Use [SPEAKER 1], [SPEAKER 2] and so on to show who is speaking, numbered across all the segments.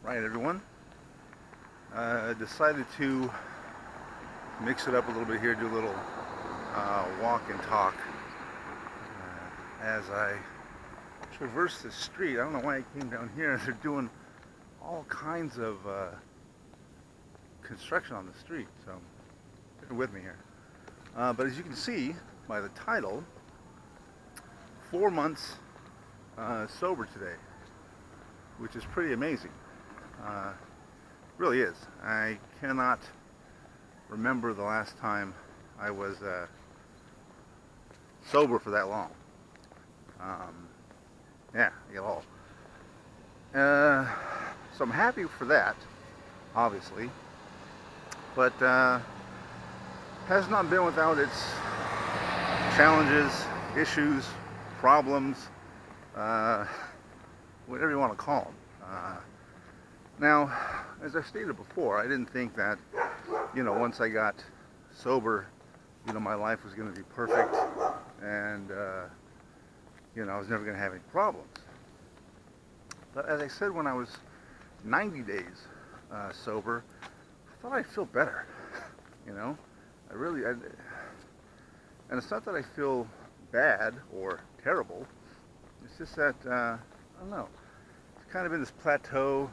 [SPEAKER 1] Right, everyone. Decided to mix it up a little bit here, do a little walk and talk as I traverse the street. I don't know why I came down here. They're doing all kinds of construction on the street, so bear with me here. But as you can see by the title, 4 months sober today, which is pretty amazing. Really is. I cannot remember the last time I was sober for that long. Yeah, at all. So I'm happy for that, obviously, but has not been without its challenges, issues, problems, whatever you want to call them. Now, as I stated before, I didn't think that, once I got sober, my life was going to be perfect, and, I was never going to have any problems. But as I said, when I was 90 days sober, I thought I'd feel better, and it's not that I feel bad or terrible, it's just that, I don't know, it's kind of in this plateau,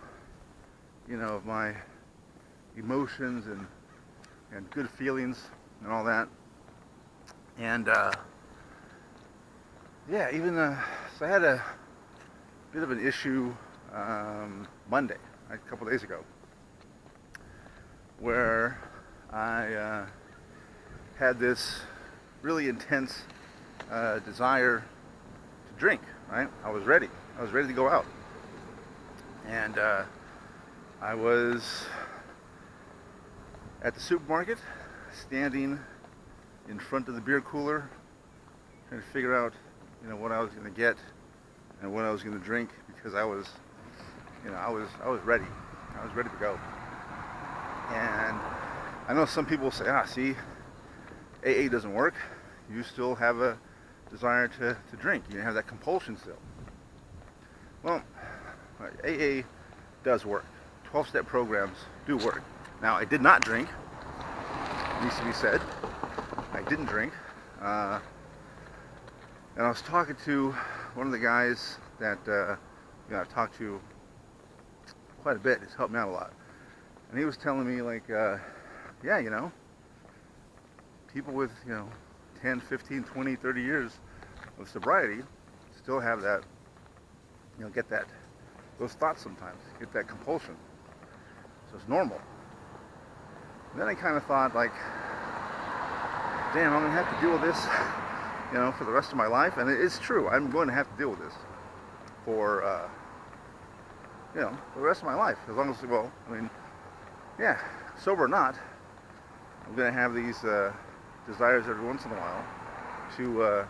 [SPEAKER 1] of my emotions and good feelings and all that. And yeah, even so I had a bit of an issue Monday, a couple days ago, where I had this really intense desire to drink. Right, I was ready to go out, and I was at the supermarket, standing in front of the beer cooler, trying to figure out, what I was going to get and what I was going to drink, because I was ready. I was ready to go. And I know some people say, see, AA doesn't work. You still have a desire to drink. You have that compulsion still. Well, AA does work. 12-step programs do work. Now, I did not drink. It needs to be said. I didn't drink. And I was talking to one of the guys that I've talked to quite a bit. He's helped me out a lot. And he was telling me, people with, 10, 15, 20, 30 years of sobriety still have that, get those thoughts sometimes, get that compulsion. So it's normal. And then I kind of thought, damn, I'm going to have to deal with this, for the rest of my life. And it's true. I'm going to have to deal with this for, for the rest of my life. As long as, sober or not, I'm going to have these desires every once in a while to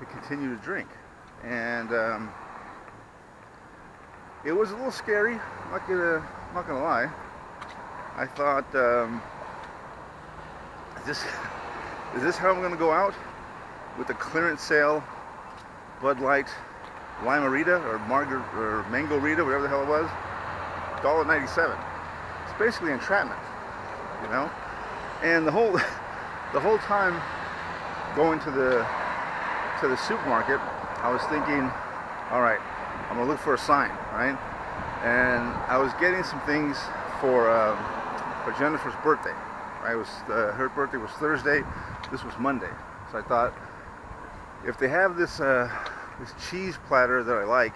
[SPEAKER 1] continue to drink. And it was a little scary, I'm not gonna lie. I thought, is this how I'm gonna go out? With the clearance sale Bud Light Lime-A-Rita or Mango-Rita, whatever the hell it was, $1.97. It's basically entrapment, And the whole time going to the supermarket, I was thinking, all right, I'm gonna look for a sign, right? And I was getting some things for Jennifer's birthday. Right? Her birthday was Thursday. This was Monday. So I thought, if they have this cheese platter that I like,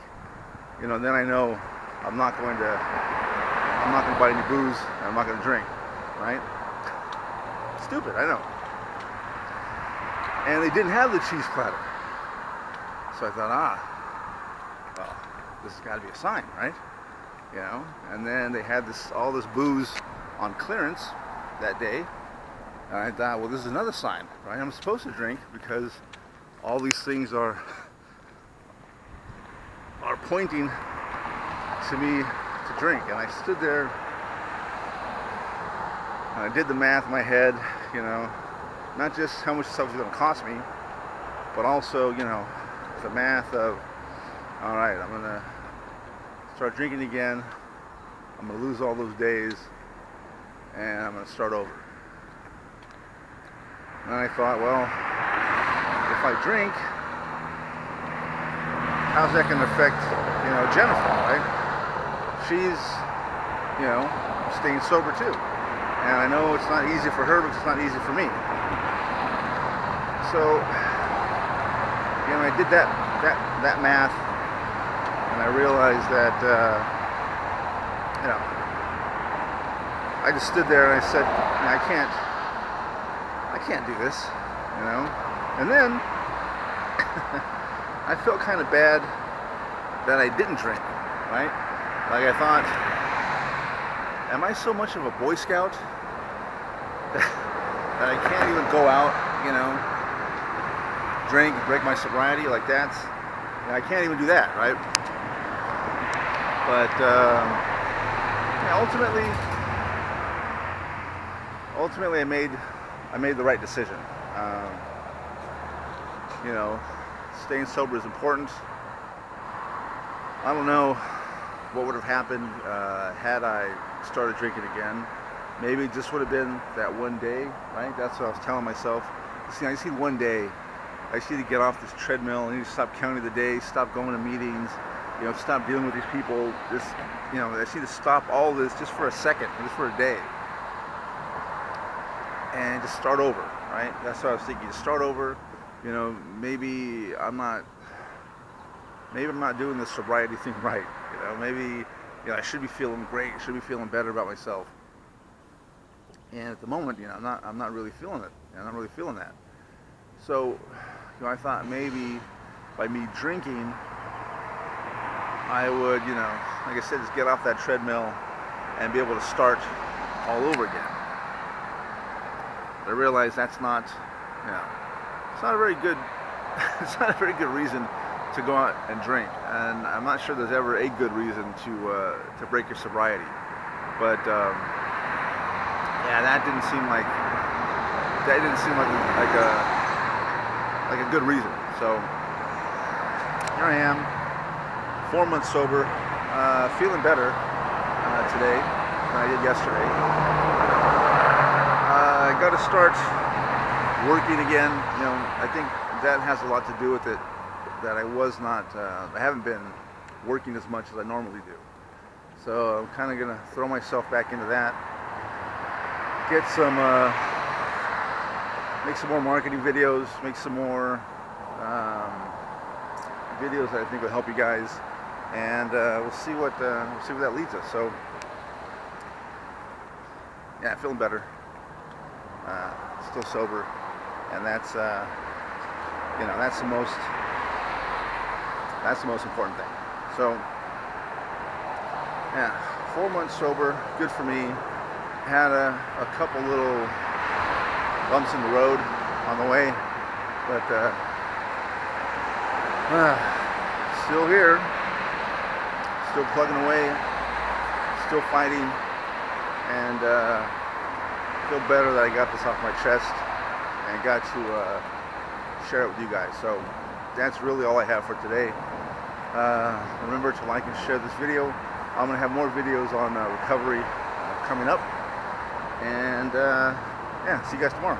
[SPEAKER 1] then I know I'm not going to buy any booze. And I'm not going to drink, right? Stupid, I know. And they didn't have the cheese platter. So I thought, well, this has got to be a sign, right? And then they had all this booze on clearance that day. And I thought, well, this is another sign, right? I'm supposed to drink because all these things are pointing to me to drink. And I stood there and I did the math in my head, not just how much stuff was going to cost me, but also, the math of, all right, I'm going to start drinking again. I'm going to lose all those days, and I'm going to start over. And I thought, well, if I drink, how's that going to affect, Jennifer, right? She's, staying sober too. And I know it's not easy for her, but it's not easy for me. So, I did that math, and I realized that, I just stood there and I said, I can't do this, And then I felt kind of bad that I didn't drink, right? Like I thought, am I so much of a Boy Scout that I can't even go out, drink, break my sobriety like that? I can't even do that, right? But ultimately, I made the right decision. Staying sober is important. I don't know what would have happened had I started drinking again. Maybe it just would have been that one day, right? That's what I was telling myself. See, I just need one day. I just need to get off this treadmill. I need to stop counting the days, stop going to meetings, stop dealing with these people. I just need to stop all this just for a second, just for a day, and just start over, right? That's what I was thinking. Just start over. Maybe I'm not doing this sobriety thing right. Maybe I should be feeling great. I should be feeling better about myself. And at the moment, I'm not really feeling it. I'm not really feeling that. So, I thought maybe by me drinking, I would, like I said, just get off that treadmill and be able to start all over again. But I realized that's not, it's not a very good, it's not a very good reason to go out and drink. And I'm not sure there's ever a good reason to break your sobriety. But that didn't seem like a good reason. So here I am, 4 months sober, feeling better today than I did yesterday. I got to start working again. I think that has a lot to do with it. That I haven't been working as much as I normally do. So I'm kind of gonna throw myself back into that. Make some more marketing videos, make some more videos that I think will help you guys, and we'll see where that leads us. So yeah, feeling better, still sober, and that's the most important thing. So yeah, 4 months sober, good for me. Had a couple little bumps in the road on the way, but still here, still plugging away, still fighting, and feel better that I got this off my chest and got to share it with you guys. So that's really all I have for today. Remember to like and share this video. I'm going to have more videos on recovery coming up. And yeah, see you guys tomorrow.